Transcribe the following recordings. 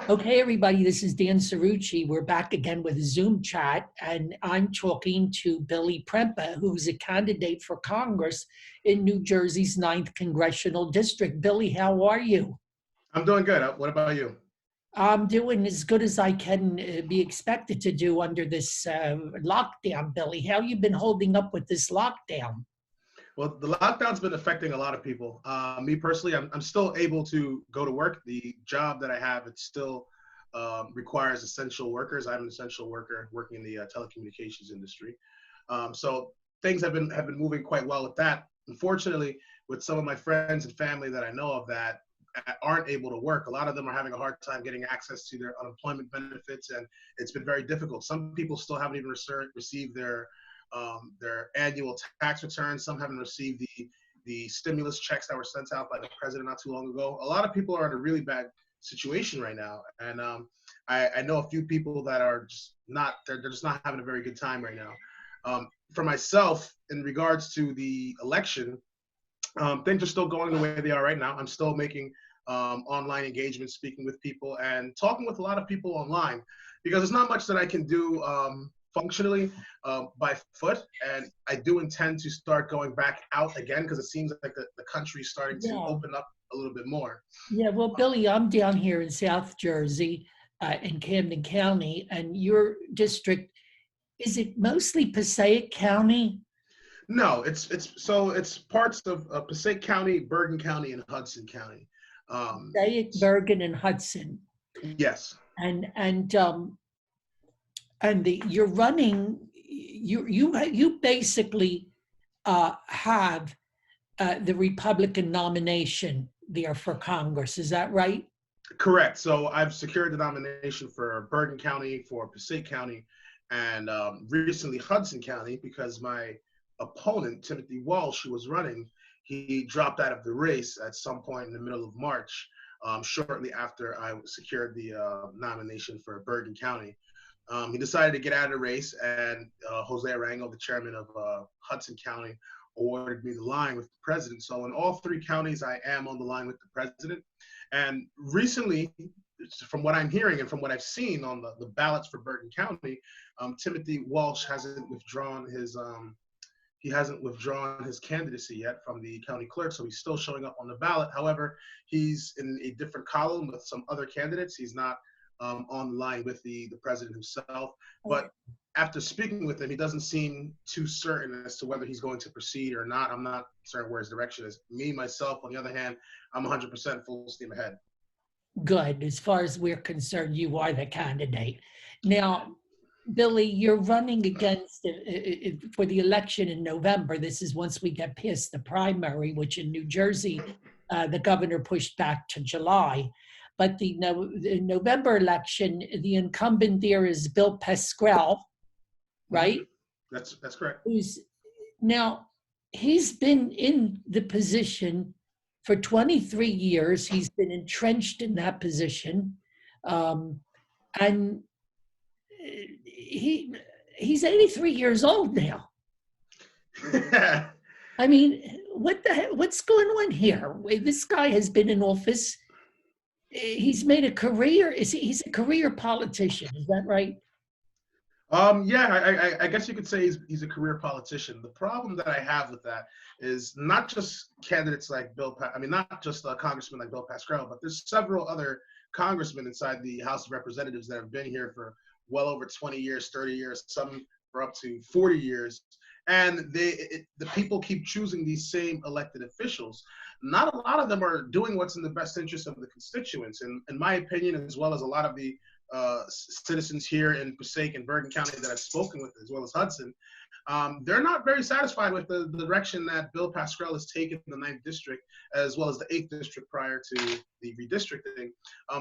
Okay, everybody, this is Dan Cerrucci. We're back again with a Zoom chat, and I'm talking to Billy Prempeh, who's a candidate for Congress in New Jersey's 9th Congressional District. Billy, how are you? I'm doing good. What about you? I'm doing as good as I can be expected to do under this lockdown, Billy. How you been holding up with this lockdown? Well, the lockdown's been affecting a lot of people. Me personally, I'm still able to go to work. The job that I have, it still requires essential workers. I'm an essential worker working in the telecommunications industry. So things have been moving quite well with that. Unfortunately, with some of my friends and family that I know of that aren't able to work, a lot of them are having a hard time getting access to their unemployment benefits, and it's been very difficult. Some people still haven't even received their annual tax returns. Some haven't received the stimulus checks that were sent out by the president not too long ago. A lot of people are in a really bad situation right now, and I know a few people that are just not they're just not having a very good time right now. For myself, in regards to the election, things are still going the way they are right now. I'm still making online engagements, speaking with people, and talking with a lot of people online, because there's not much that I can do functionally by foot. And I do intend to start going back out again, because it seems like the country is starting to Yeah. open up a little bit more. Yeah, well, Billy, I'm down here in South Jersey, in Camden County, and your district, is it mostly Passaic County? No, it's parts of Passaic County, Bergen County, and Hudson County. Um, Passaic, Bergen, and Hudson. yes. And you're running, you basically have the Republican nomination there for Congress. Is that right? Correct. So I've secured the nomination for Bergen County, for Passaic County, and recently Hudson County, because my opponent, Timothy Walsh, who was running, he dropped out of the race at some point in the middle of March, shortly after I secured the nomination for Bergen County. He decided to get out of the race, and Jose Arango, the chairman of Hudson County, awarded me the line with the president. So in all three counties, I am on the line with the president. And recently, from what I'm hearing and from what I've seen on the ballots for Bergen County, Timothy Walsh hasn't withdrawn his candidacy yet from the county clerk, so he's still showing up on the ballot. However, he's in a different column with some other candidates. He's not on the line with the president himself. But after speaking with him, he doesn't seem too certain as to whether he's going to proceed or not. I'm not certain where his direction is. Me, myself, on the other hand, I'm 100% full steam ahead. Good. As far as we're concerned, you are the candidate. Now, Billy, you're running against for the election in November. This is once we get past the primary, which in New Jersey, the governor pushed back to July. But the November election, the incumbent there is Bill Pascrell, right? That's correct. Now, he's been in the position for 23 years. He's been entrenched in that position. And he's 83 years old now. I mean, what's going on here? This guy has been in office. He's made a career. He's a career politician? Is that right? Yeah, I guess you could say he's a career politician. The problem that I have with that is not just candidates like not just a congressman like Bill Pascrell, but there's several other congressmen inside the House of Representatives that have been here for well over 20 years, 30 years, some for up to 40 years. And the people keep choosing these same elected officials. Not a lot of them are doing what's in the best interest of the constituents. And in my opinion, as well as a lot of the citizens here in Passaic and Bergen County that I've spoken with, as well as Hudson, they're not very satisfied with the direction that Bill Pascrell has taken in the 9th District, as well as the 8th District prior to the redistricting.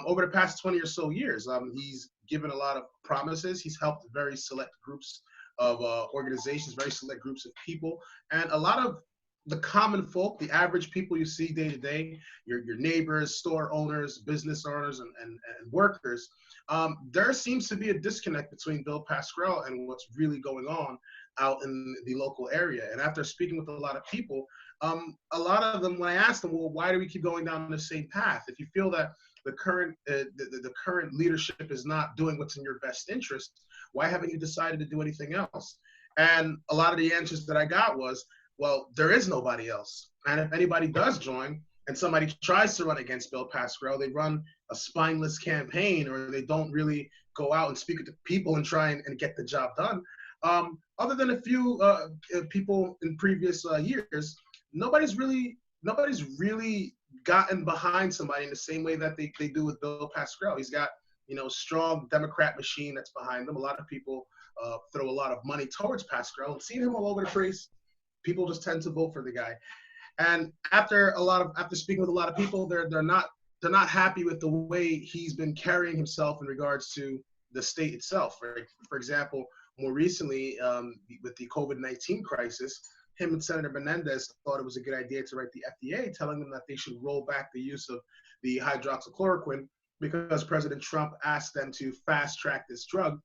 Over the past 20 or so years, he's given a lot of promises. He's helped very select groups of organizations, very select groups of people, and a lot of the common folk, the average people you see day to day, your neighbors, store owners, business owners, and workers. There seems to be a disconnect between Bill Pascrell and what's really going on out in the local area. And after speaking with a lot of people, a lot of them, when I asked them, well, why do we keep going down the same path? If you feel that the current leadership is not doing what's in your best interest, why haven't you decided to do anything else? And a lot of the answers that I got was, well, there is nobody else. And if anybody does join and somebody tries to run against Bill Pascrell, they run a spineless campaign, or they don't really go out and speak to people and try and get the job done. Other than a few people in previous years, nobody's really gotten behind somebody in the same way that they do with Bill Pascrell. He's got, strong Democrat machine that's behind him. A lot of people throw a lot of money towards Pascrell, and seeing him all over the place, people just tend to vote for the guy. And after speaking with a lot of people, they're not happy with the way he's been carrying himself in regards to the state itself. For example, more recently, with the COVID-19 crisis, him and Senator Menendez thought it was a good idea to write the FDA, telling them that they should roll back the use of the hydroxychloroquine because President Trump asked them to fast track this drug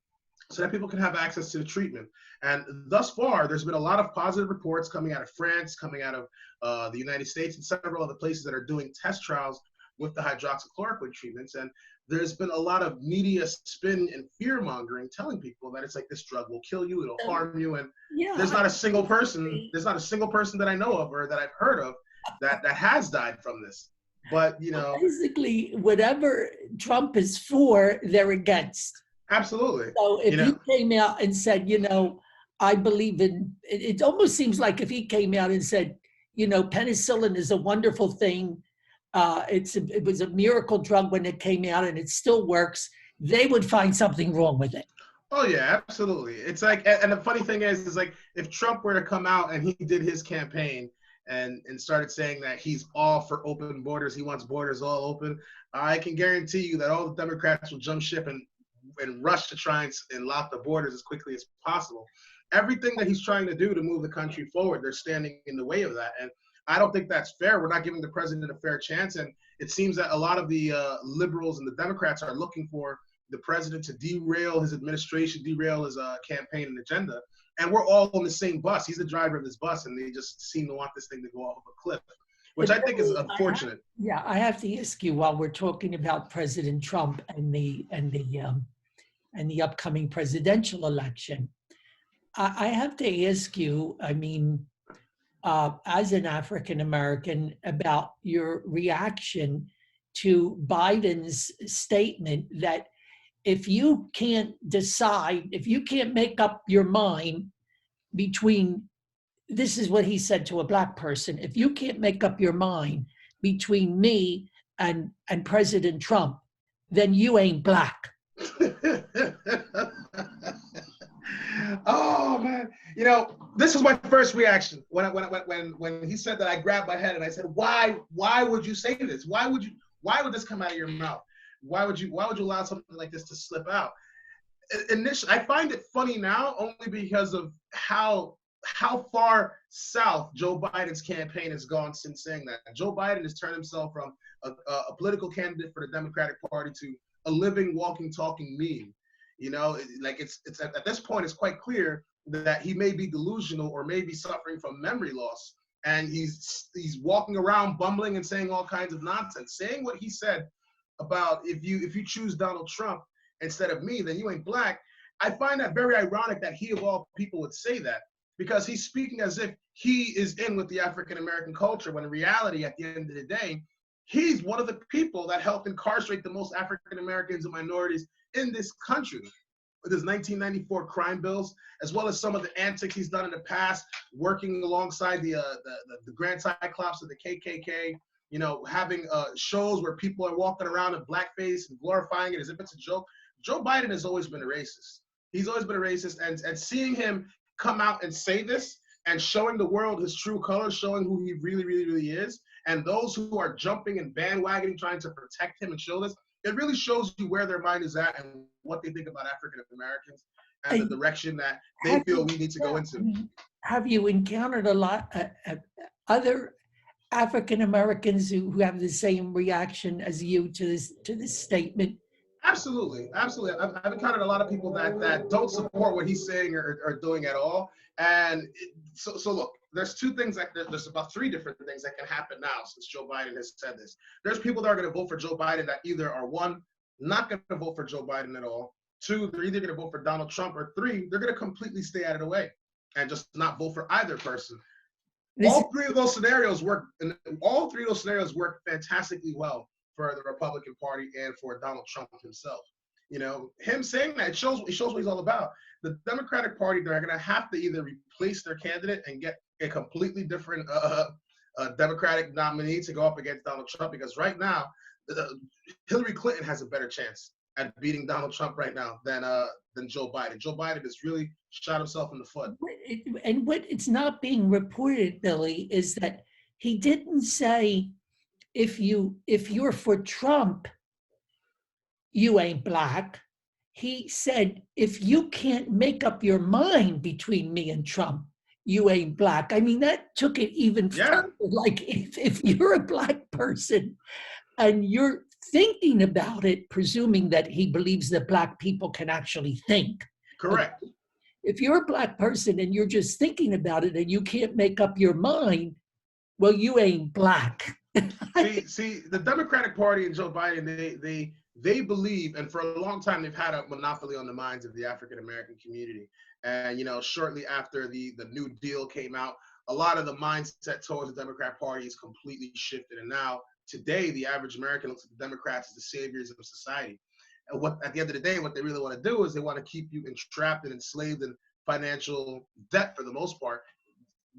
so that people can have access to the treatment. And thus far, there's been a lot of positive reports coming out of France, coming out of the United States, and several other places that are doing test trials with the hydroxychloroquine treatments. And there's been a lot of media spin and fear mongering, telling people that it's like, this drug will kill you, it'll harm you. And there's not a single person that I know of or that I've heard of that has died from this. But, basically, whatever Trump is for, they're against. Absolutely. So if he came out and said, I believe in, it almost seems like if he came out and said, penicillin is a wonderful thing. It was a miracle drug when it came out and it still works, they would find something wrong with it. Oh yeah, absolutely. It's like, and the funny thing is like, if Trump were to come out and he did his campaign and started saying that he's all for open borders, he wants borders all open, I can guarantee you that all the Democrats will jump ship and rush to try and lock the borders as quickly as possible. Everything that he's trying to do to move the country forward, they're standing in the way of that. And I don't think that's fair. We're not giving the president a fair chance. And it seems that a lot of the liberals and the Democrats are looking for the president to derail his administration, derail his campaign and agenda. And we're all on the same bus. He's the driver of this bus, and they just seem to want this thing to go off of a cliff, which I think is unfortunate. I have to ask you, while we're talking about President Trump and the upcoming presidential election, I have to ask you, as an African American, about your reaction to Biden's statement that if you can't decide, if you can't make up your mind between, this is what he said to a Black person, if you can't make up your mind between me and President Trump, then you ain't Black. Oh man, this was my first reaction when he said that. I grabbed my head and I said, why would you say this? Why would this come out of your mouth? Why would you allow something like this to slip out? Initially, I find it funny now only because of how far south Joe Biden's campaign has gone since saying that. Joe Biden has turned himself from a political candidate for the Democratic Party to a living, walking, talking meme. It's at this point, it's quite clear that he may be delusional or may be suffering from memory loss. And he's walking around bumbling and saying all kinds of nonsense, saying what he said about if you choose Donald Trump instead of me, then you ain't Black. I find that very ironic that he of all people would say that, because he's speaking as if he is in with the African American culture, when in reality, at the end of the day, he's one of the people that helped incarcerate the most African Americans and minorities in this country with his 1994 crime bills, as well as some of the antics he's done in the past, working alongside the Grand Cyclops of the KKK, having shows where people are walking around in blackface and glorifying it as if it's a joke. Joe Biden has always been a racist. He's always been a racist, and seeing him come out and say this and showing the world his true colors, showing who he really, really, really is, and those who are jumping and bandwagoning, trying to protect him and show this, it really shows you where their mind is at and what they think about African Americans and the direction that they feel we need to go into. Have you encountered a lot other African Americans who have the same reaction as you to this statement? Absolutely. I've encountered a lot of people that don't support what he's saying or doing at all. And so look, there's two things there's about three different things that can happen now since Joe Biden has said this. There's people that are going to vote for Joe Biden that either are one, not going to vote for Joe Biden at all. Two, they're either going to vote for Donald Trump, or three, they're going to completely stay out of the way and just not vote for either person. All three of those scenarios work, and all three of those scenarios work fantastically well for the Republican Party and for Donald Trump himself. You know, him saying that, it shows what he's all about. The Democratic Party, they're going to have to either replace their candidate and get a completely different Democratic nominee to go up against Donald Trump, because right now, Hillary Clinton has a better chance at beating Donald Trump right now than Joe Biden. Joe Biden has really shot himself in the foot. And what it's not being reported, Billy, is that he didn't say, if you're for Trump, you ain't black. He said, if you can't make up your mind between me and Trump, you ain't black. I mean, that took it even further. Like, if you're a black person and you're thinking about it, presuming that he believes that black people can actually think. Correct. Okay? If you're a black person and you're just thinking about it and you can't make up your mind, well, you ain't black. see, the Democratic Party and Joe Biden, they believe, and for a long time they've had a monopoly on the minds of the African American community. And you know, shortly after the New Deal came out, a lot of the mindset towards the Democrat Party is completely shifted. And now today, the average American looks at the Democrats as the saviors of society. And at the end of the day, what they really want to do is they want to keep you entrapped and enslaved in financial debt for the most part,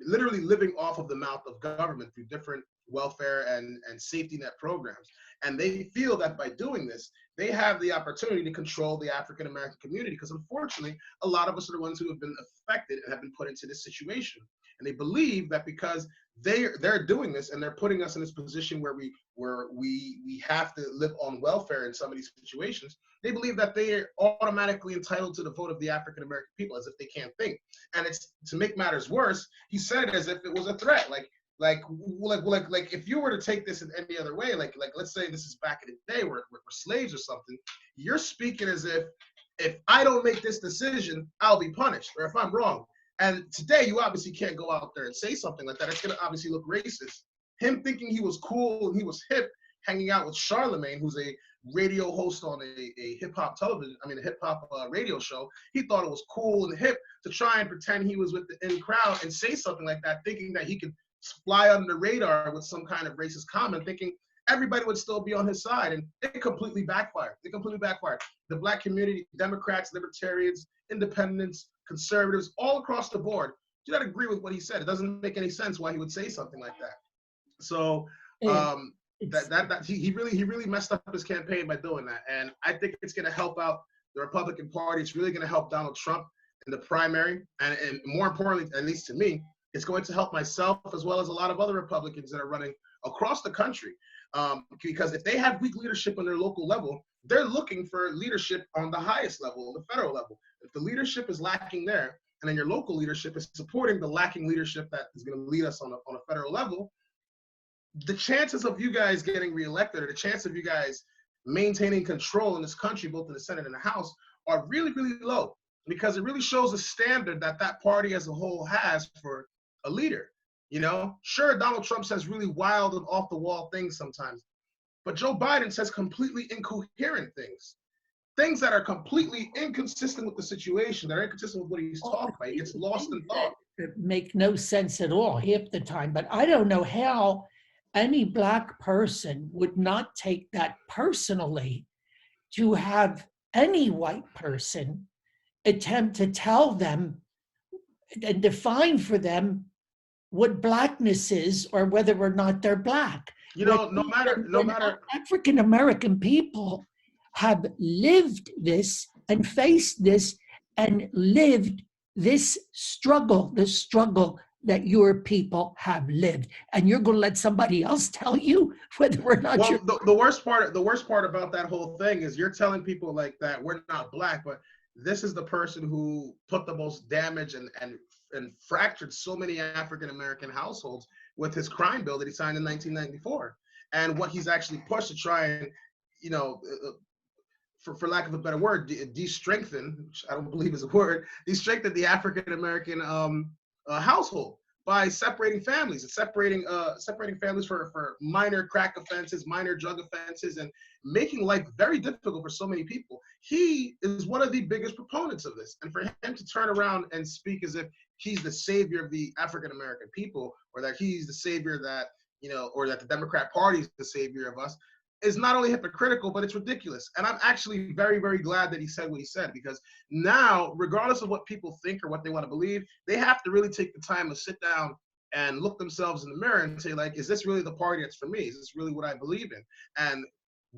literally living off of the mouth of government through different welfare and safety net programs. And they feel that by doing this, they have the opportunity to control the African American community, because unfortunately, a lot of us are the ones who have been affected and have been put into this situation. And they believe that because they're doing this and they're putting us in this position where we have to live on welfare in some of these situations, they believe that they are automatically entitled to the vote of the African American people, as if they can't think. And it's, to make matters worse, he said it as if it was a threat. Like if you were to take this in any other way, like let's say this is back in the day where we're slaves or something, you're speaking as if I don't make this decision, I'll be punished, or if I'm wrong. And today, you obviously can't go out there and say something like that. It's going to obviously look racist. Him thinking he was cool and he was hip, hanging out with Charlemagne, who's a radio host on a hip-hop radio show. He thought it was cool and hip to try and pretend he was with the in crowd and say something like that, thinking that he could fly under the radar with some kind of racist comment, thinking everybody would still be on his side. And it completely backfired. The black community, Democrats, libertarians, independents, conservatives, all across the board, do not agree with what he said. It doesn't make any sense why he would say something like that. So he really messed up his campaign by doing that. And I think it's going to help out the Republican Party. It's really going to help Donald Trump in the primary. And more importantly, at least to me, it's going to help myself as well as a lot of other Republicans that are running across the country. Because if they have weak leadership on their local level, they're looking for leadership on the highest level, the federal level. If the leadership is lacking there, and then your local leadership is supporting the lacking leadership that is going to lead us on a federal level, the chances of you guys getting reelected, or the chance of you guys maintaining control in this country, both in the Senate and the House, are really, really low, because it really shows the standard that that party as a whole has for a leader. You know, sure, Donald Trump says really wild and off the wall things sometimes, but Joe Biden says completely incoherent things that are completely inconsistent with the situation, that are inconsistent with what he's talking about. He gets lost in thought. It make no sense at all half the time, but I don't know how any black person would not take that personally, to have any white person attempt to tell them and define for them what blackness is, or whether or not they're black. You know, no matter African American people have lived this and faced this and lived this struggle, the struggle that your people have lived, and you're going to let somebody else tell you whether or not well, you're. The worst part about that whole thing is you're telling people like that we're not black, but this is the person who put the most damage and fractured so many African American households with his crime bill that he signed in 1994, and what he's actually pushed to try and, you know, for lack of a better word, de-strengthen, which I don't believe is a word, de-strengthen the African American household. by separating families and separating families for minor crack offenses, minor drug offenses, and making life very difficult for so many people. He is one of the biggest proponents of this. And for him to turn around and speak as if he's the savior of the African American people, or that he's the savior that, or that the Democrat Party is the savior of us, is not only hypocritical, but it's ridiculous. And I'm actually very, very glad that he said what he said, because now, regardless of what people think or what they want to believe, they have to really take the time to sit down and look themselves in the mirror and say, like, is this really the party that's for me? Is this really what I believe in? And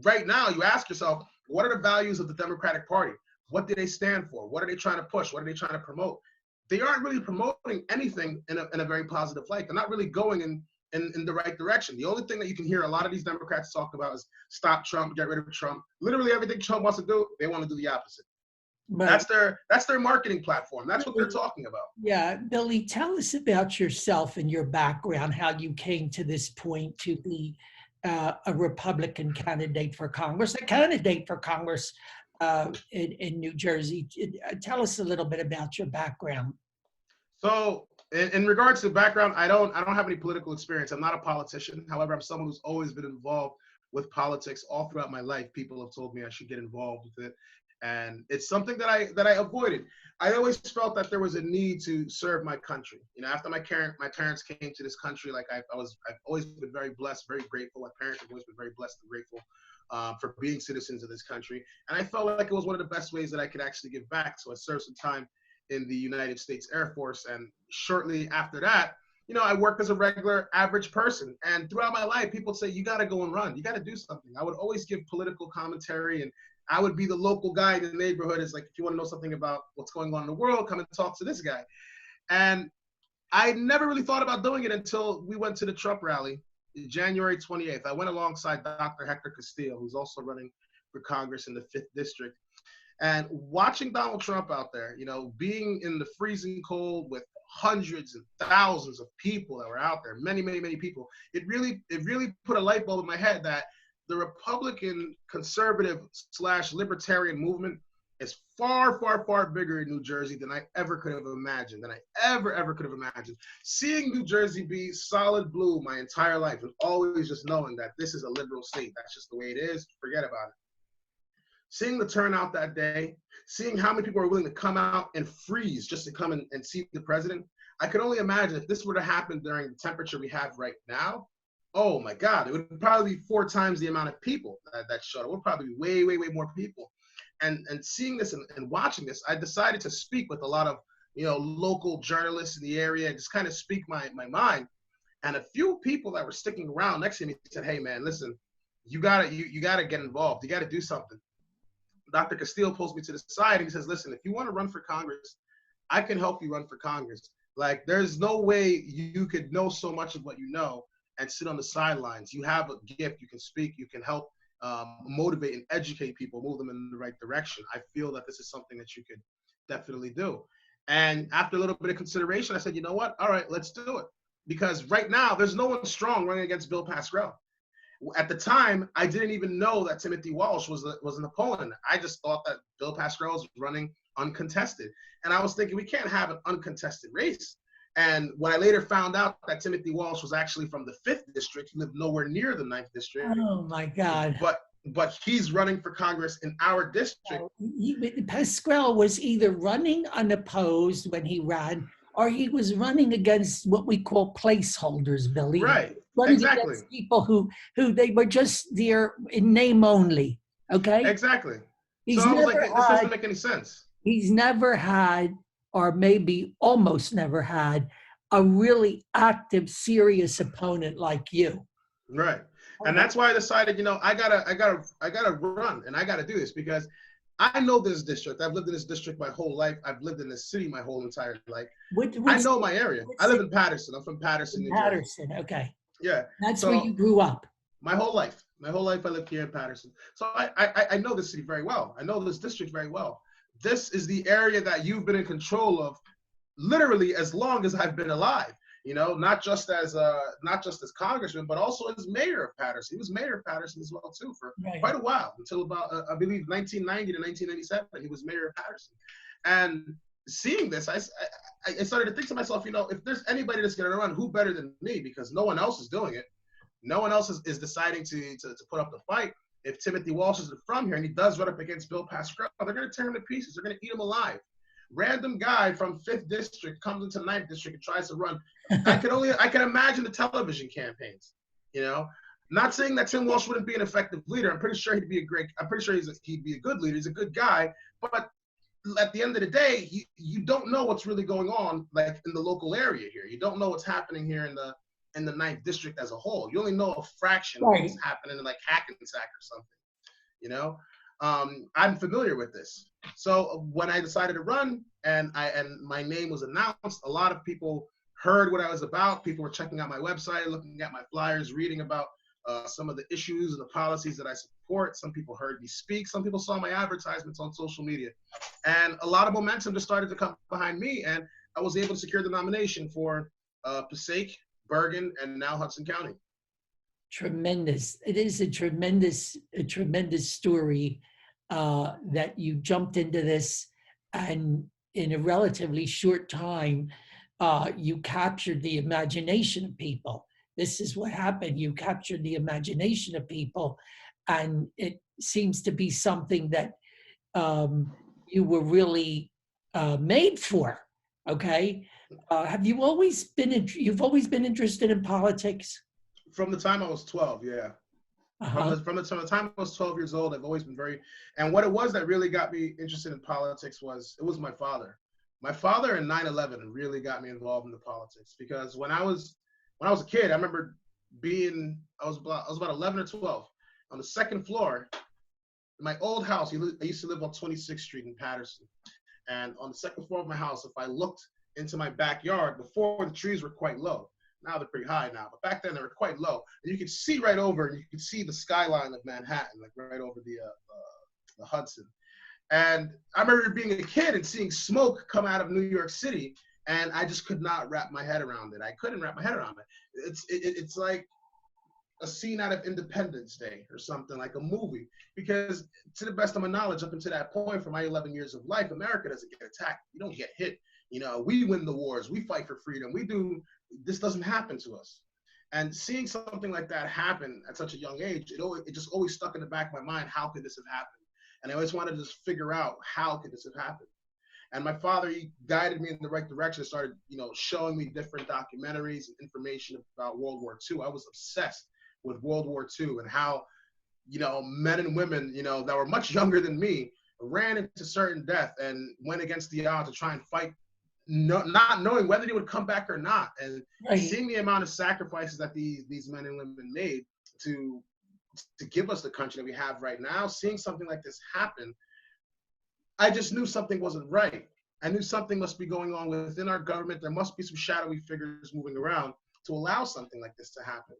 right now, you ask yourself, what are the values of the Democratic Party? What do they stand for? What are they trying to push? What are they trying to promote? They aren't really promoting anything in a very positive light. They're not really going in the right direction. The only thing that you can hear a lot of these Democrats talk about is stop Trump, get rid of Trump. Literally everything Trump wants to do, they want to do the opposite. But that's their marketing platform. That's what they're talking about. Yeah, Billy, tell us about yourself and your background, how you came to this point to be a Republican candidate for Congress, in New Jersey. Tell us a little bit about your background. So, in regards to background, I don't have any political experience. I'm not a politician. However, I'm someone who's always been involved with politics all throughout my life. People have told me I should get involved with it, and it's something that I avoided. I always felt that there was a need to serve my country. After my parents came to this country, like I've always been very blessed, very grateful. My parents have always been very blessed and grateful for being citizens of this country, and I felt like it was one of the best ways that I could actually give back. So I served some time in the United States Air Force. And shortly after that, I worked as a regular average person. And throughout my life, people say, you got to go and run. You got to do something. I would always give political commentary, and I would be the local guy in the neighborhood. It's like, if you want to know something about what's going on in the world, come and talk to this guy. And I never really thought about doing it until we went to the Trump rally, January 28th. I went alongside Dr. Hector Castillo, who's also running for Congress in the 5th District. And watching Donald Trump out there, being in the freezing cold with hundreds and thousands of people that were out there, many, many, many people, it really put a light bulb in my head that the Republican conservative / libertarian movement is far, far, far bigger in New Jersey than I ever could have imagined, than I ever could have imagined. Seeing New Jersey be solid blue my entire life, and always just knowing that this is a liberal state, that's just the way it is, forget about it. Seeing the turnout that day, seeing how many people are willing to come out and freeze just to come and see the president, I could only imagine if this were to happen during the temperature we have right now, oh my God, it would probably be 4 times the amount of people that showed up. It would probably be way, way, way more people. And seeing this and watching this, I decided to speak with a lot of local journalists in the area and just kind of speak my mind. And a few people that were sticking around next to me said, hey man, listen, you gotta get involved. You gotta do something. Dr. Castillo pulls me to the side and he says, listen, if you want to run for Congress, I can help you run for Congress. Like, there's no way you could know so much of what you know and sit on the sidelines. You have a gift, you can speak, you can help motivate and educate people, move them in the right direction. I feel that this is something that you could definitely do. And after a little bit of consideration, I said, you know what? All right, let's do it. Because right now, there's no one strong running against Bill Pascrell. At the time, I didn't even know that Timothy Walsh was an opponent. I just thought that Bill Pascrell was running uncontested. And I was thinking, we can't have an uncontested race. And when I later found out that Timothy Walsh was actually from the 5th District, he lived nowhere near the 9th District. Oh, my God. But he's running for Congress in our district. Pascrell was either running unopposed when he ran, or he was running against what we call placeholders, Billy. Right. Running Exactly. against people who they were just there in name only. Okay. Exactly. So I was like, this doesn't make any sense. He's never had, or maybe almost never had, a really active, serious opponent like you. Right. And that's why I decided, I gotta run and I gotta do this because I know this district. I've lived in this district my whole life. I've lived in this city my whole entire life. I know my area. I live in Paterson. I'm from Paterson, New Jersey. Paterson, okay. Yeah. That's where you grew up. My whole life. My whole life I lived here in Paterson. So I know this city very well. I know this district very well. This is the area that you've been in control of literally as long as I've been alive. Not just as congressman, but also as mayor of Paterson. He was mayor of Paterson as well too for quite a while, until about I believe 1990 to 1997. He was mayor of Paterson, and seeing this, I started to think to myself, if there's anybody that's going to run, who better than me? Because no one else is doing it. No one else is deciding to put up the fight. If Timothy Walsh is from here and he does run up against Bill Pascrell, they're going to tear him to pieces. They're going to eat him alive. Random guy from 5th District comes into 9th District and tries to run. I can imagine the television campaigns, Not saying that Tim Walsh wouldn't be an effective leader. I'm pretty sure he'd be a good leader. He's a good guy. But at the end of the day, you don't know what's really going on, like in the local area here. You don't know what's happening here in the 9th District as a whole. You only know a fraction of what's happening in like Hackensack or something, I'm familiar with this. So when I decided to run and my name was announced, a lot of people heard what I was about. People were checking out my website, looking at my flyers, reading about some of the issues and the policies that I support. Some people heard me speak. Some people saw my advertisements on social media. And a lot of momentum just started to come behind me. And I was able to secure the nomination for Passaic, Bergen, and now Hudson County. Tremendous. It is a tremendous story that you jumped into this, and in a relatively short time, you captured the imagination of people. This is what happened. You captured the imagination of people, and it seems to be something that you were really made for. Okay. Have you always been, you've always been interested in politics? From the time I was 12, yeah. From the time I was 12 years old, I've always been and what it was that really got me interested in politics was my father. My father in 9/11 really got me involved in the politics, because when I was a kid, I remember I was about 11 or 12 on the second floor in my old house. I used to live on 26th Street in Paterson. And on the second floor of my house, if I looked into my backyard, before the trees were quite low. Now they're pretty high now, but back then they were quite low. And you could see right over, and you could see the skyline of Manhattan, like right over the Hudson. And I remember being a kid and seeing smoke come out of New York City, and I just could not wrap my head around it. I couldn't wrap my head around it. It's like a scene out of Independence Day or something, like a movie. Because to the best of my knowledge, up until that point, for my 11 years of life, America doesn't get attacked. We don't get hit. We win the wars. We fight for freedom. This doesn't happen to us. And seeing something like that happen at such a young age, it just always stuck in the back of my mind. How could this have happened? And I always wanted to just figure out, how could this have happened? And my father, he guided me in the right direction, started, showing me different documentaries and information about World War II. I was obsessed with World War II and how, men and women, that were much younger than me, ran into certain death and went against the odds to try and fight, not knowing whether they would come back or not. And seeing the amount of sacrifices that these men and women made to give us the country that we have right now, seeing something like this happen, I just knew something wasn't right. I knew something must be going on within our government. There must be some shadowy figures moving around to allow something like this to happen.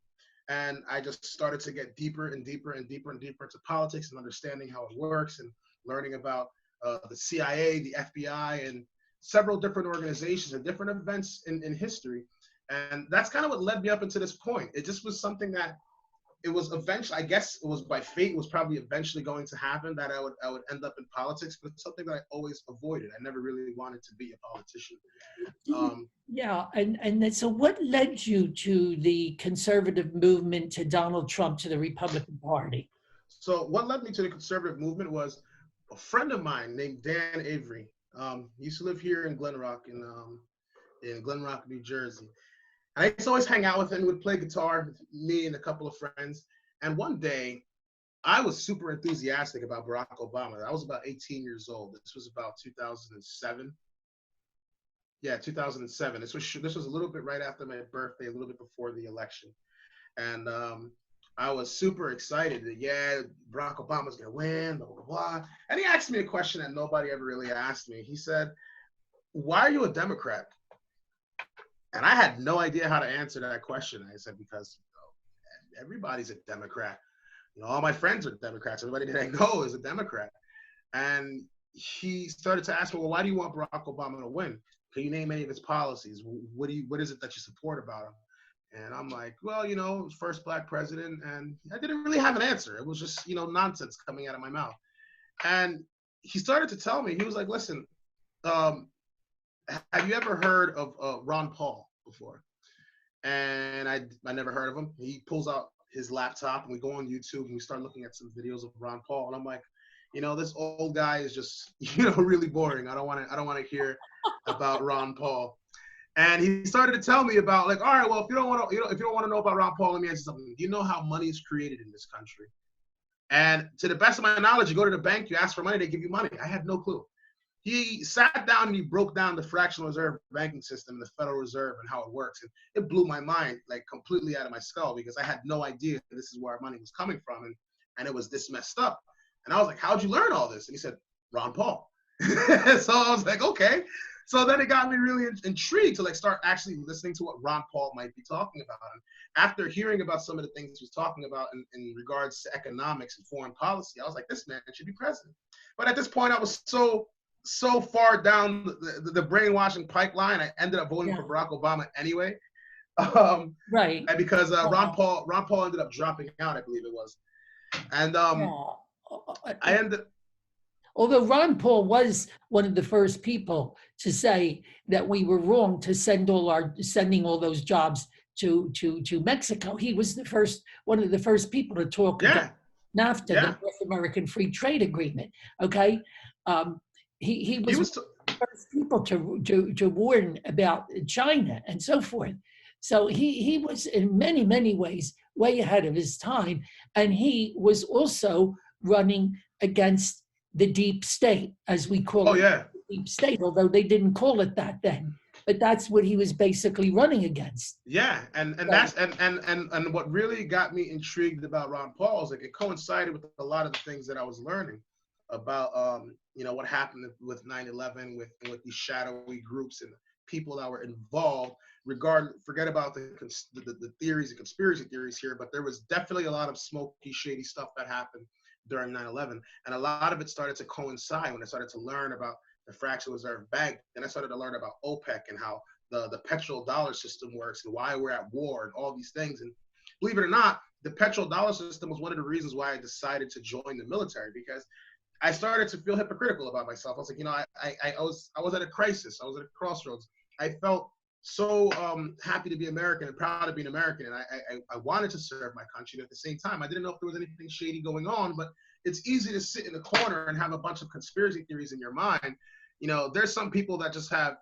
And I just started to get deeper and deeper and deeper and deeper into politics and understanding how it works, and learning about the CIA, the FBI, and several different organizations and different events in history. And that's kind of what led me up into this point. It just was something that it was eventually, I guess it was by fate, it was probably eventually going to happen that I would end up in politics, but it's something that I always avoided. I never really wanted to be a politician. Yeah, and so what led you to the conservative movement, to Donald Trump, to the Republican Party? So what led me to the conservative movement was a friend of mine named Dan Avery. He used to live here in Glen Rock, in Glen Rock, New Jersey. And I used to always hang out with him. He would play guitar with me and a couple of friends. And one day, I was super enthusiastic about Barack Obama. I was about 18 years old. This was about 2007. Yeah, 2007. This was a little bit right after my birthday, a little bit before the election. And I was super excited that, Barack Obama's going to win, blah, blah, blah. And he asked me a question that nobody ever really asked me. He said, "Why are you a Democrat?" And I had no idea how to answer that question. I said, because everybody's a Democrat. All my friends are Democrats. Everybody that I know is a Democrat. And he started to ask me, well, why do you want Barack Obama to win? Can you name any of his policies? What is it that you support about him? And I'm like, well, first black president. And I didn't really have an answer. It was just, nonsense coming out of my mouth. And he started to tell me, he was like, listen, have you ever heard of Ron Paul before? And I never heard of him. He pulls out his laptop and we go on YouTube and we start looking at some videos of Ron Paul. And I'm like, this old guy is just, really boring. I don't want to hear about Ron Paul. And he started to tell me about, like, all right, well, if you don't want to know about Ron Paul, let me ask you something. Do you know how money is created in this country? And to the best of my knowledge, you go to the bank, you ask for money, they give you money. I had no clue. He sat down and he broke down the fractional reserve banking system, the Federal Reserve, and how it works. And it blew my mind, like, completely out of my skull, because I had no idea this is where our money was coming from, and it was this messed up. And I was like, how'd you learn all this? And he said, Ron Paul. So I was like, okay. So then it got me really intrigued to, like, start actually listening to what Ron Paul might be talking about. And after hearing about some of the things he was talking about in regards to economics and foreign policy, I was like, this man should be president. But at this point, I was so far down the brainwashing pipeline, I ended up voting for Barack Obama anyway. Right. And because Ron Paul ended up dropping out, I believe it was. And I ended. Although Ron Paul was one of the first people to say that we were wrong to sending all those jobs to Mexico. He was one of the first people to talk about NAFTA, the North American Free Trade Agreement. Okay. He was the first people to warn about China and so forth. So he was in many, many ways way ahead of his time. And he was also running against the deep state, as we call it, the deep state, although they didn't call it that then. But that's what he was basically running against. Yeah, and what really got me intrigued about Ron Paul is, like, it coincided with a lot of the things that I was learning about what happened with 9/11, with these shadowy groups and people that were involved. Forget about the theories and conspiracy theories here, but there was definitely a lot of smoky, shady stuff that happened during 9/11, and a lot of it started to coincide when I started to learn about the fractional reserve bank. Then I started to learn about OPEC and how the petrodollar system works and why we're at war and all these things. And believe it or not, the petrodollar system was one of the reasons why I decided to join the military, because I started to feel hypocritical about myself. I was like, I was at a crisis. I was at a crossroads. I felt so happy to be American and proud to be an American. And I wanted to serve my country. And at the same time, I didn't know if there was anything shady going on, but it's easy to sit in the corner and have a bunch of conspiracy theories in your mind. There's some people that just have,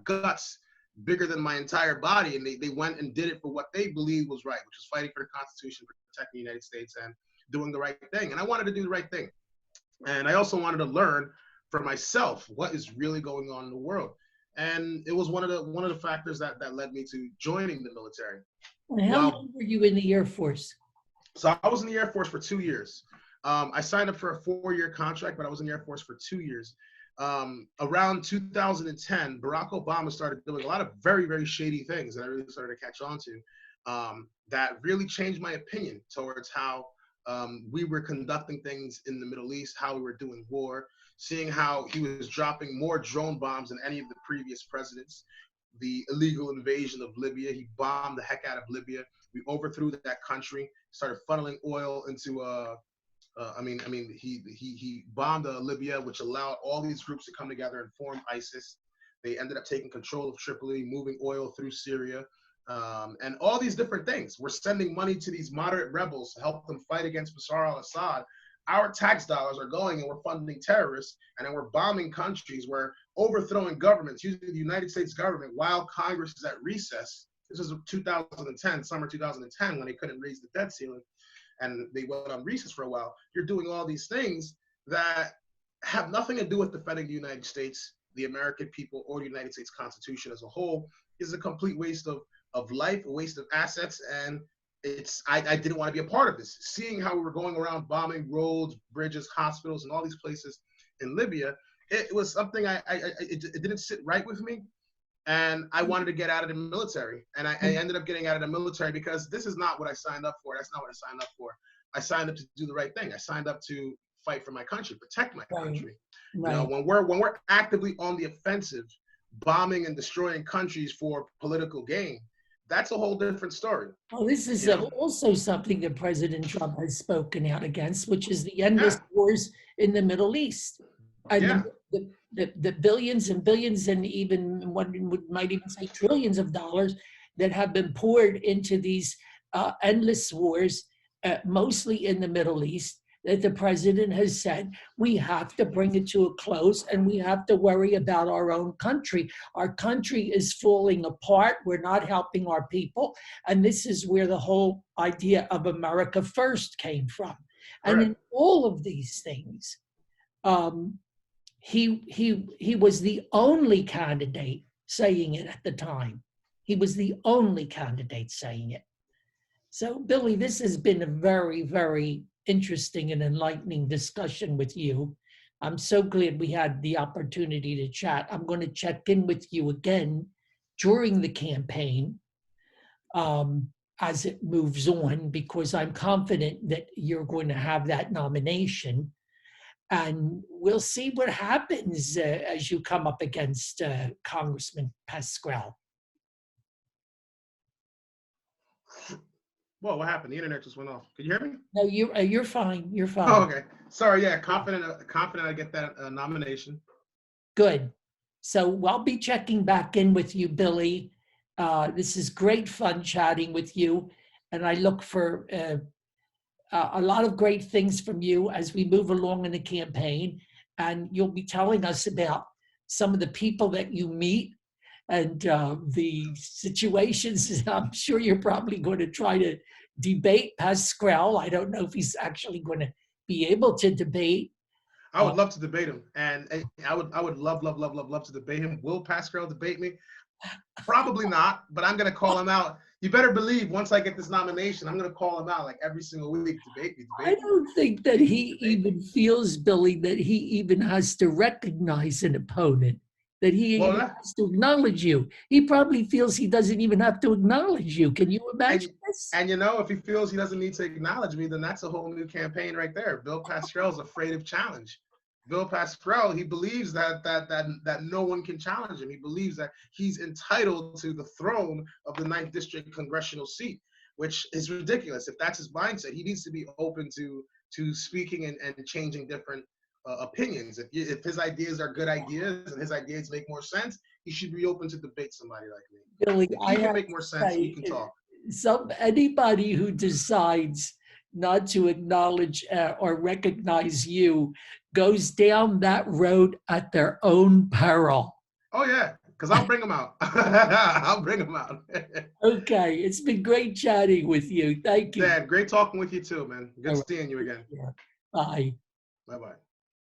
guts bigger than my entire body. And they went and did it for what they believed was right, which was fighting for the Constitution, protecting the United States, and doing the right thing. And I wanted to do the right thing. And I also wanted to learn for myself what is really going on in the world. And it was one of the factors that led me to joining the military. And how long were you in the Air Force? So I was in the Air Force for 2 years. I signed up for a 4-year contract, but I was in the Air Force for 2 years. Around 2010, Barack Obama started doing a lot of very, very shady things that I really started to catch on to, that really changed my opinion towards how we were conducting things in the Middle East, how we were doing war, seeing how he was dropping more drone bombs than any of the previous presidents. The illegal invasion of Libya, he bombed the heck out of Libya. We overthrew that country, started funneling oil into he bombed Libya, which allowed all these groups to come together and form ISIS. They ended up taking control of Tripoli, moving oil through Syria, and all these different things. We're sending money to these moderate rebels to help them fight against Bashar al-Assad. Our tax dollars are going and we're funding terrorists, and then we're bombing countries. We're overthrowing governments, using the United States government while Congress is at recess. This is 2010, summer 2010, when they couldn't raise the debt ceiling, and they went on recess for a while. You're doing all these things that have nothing to do with defending the United States, the American people, or the United States Constitution as a whole. Is a complete waste of life, a waste of assets, and I didn't want to be a part of this. Seeing how we were going around bombing roads, bridges, hospitals, and all these places in Libya, it was something it didn't sit right with me, and I wanted to get out of the military. And I ended up getting out of the military because this is not what I signed up for. That's not what I signed up for. I signed up to do the right thing. I signed up to fight for my country, protect my country. Right. When we're actively on the offensive, bombing and destroying countries for political gain, that's a whole different story. Well, this is also something that President Trump has spoken out against, which is the endless wars in the Middle East. And the billions and billions and even might even say trillions of dollars that have been poured into these endless wars, mostly in the Middle East, that the president has said we have to bring it to a close and we have to worry about our own country. Our country is falling apart. We're not helping our people. And this is where the whole idea of America First came from. And in all of these things, he was the only candidate saying it at the time. He was the only candidate saying it. So, Billy, this has been a very, very interesting and enlightening discussion with you. I'm so glad we had the opportunity to chat. I'm going to check in with you again during the campaign as it moves on, because I'm confident that you're going to have that nomination. And we'll see what happens as you come up against Congressman Pascrell. Whoa, what happened? The internet just went off. Can you hear me? No, you're fine. You're fine. Oh, okay. Sorry. Yeah, confident I get that nomination. Good. So I'll be checking back in with you, Billy. This is great fun chatting with you, and I look for a lot of great things from you as we move along in the campaign. And you'll be telling us about some of the people that you meet and the situations. I'm sure you're probably going to try to debate Pascrell. I don't know if he's actually going to be able to debate. I would love to debate him, and I would love to debate him. Will Pascrell debate me? Probably not, but I'm going to call him out. You better believe once I get this nomination, I'm going to call him out like every single week. Debate me. I don't think that he even feels, Billy, that he even has to recognize an opponent, that he has to acknowledge you. He probably feels he doesn't even have to acknowledge you. Can you imagine this? And you know, if he feels he doesn't need to acknowledge me, then that's a whole new campaign right there. Bill Pascrell's afraid of challenge. Bill Pascrell, he believes that no one can challenge him. He believes that he's entitled to the throne of the 9th District congressional seat, which is ridiculous. If that's his mindset, he needs to be open to speaking and changing different opinions. If his ideas are good ideas and his ideas make more sense, he should be open to debate somebody like me. Billy, if he can make more sense, we can talk. Anybody who decides not to acknowledge or recognize you goes down that road at their own peril. Oh, yeah, because I'll bring them out. I'll bring them out. Okay, it's been great chatting with you. Thank you. Dad, great talking with you too, man. Good seeing you again. Bye. Bye-bye.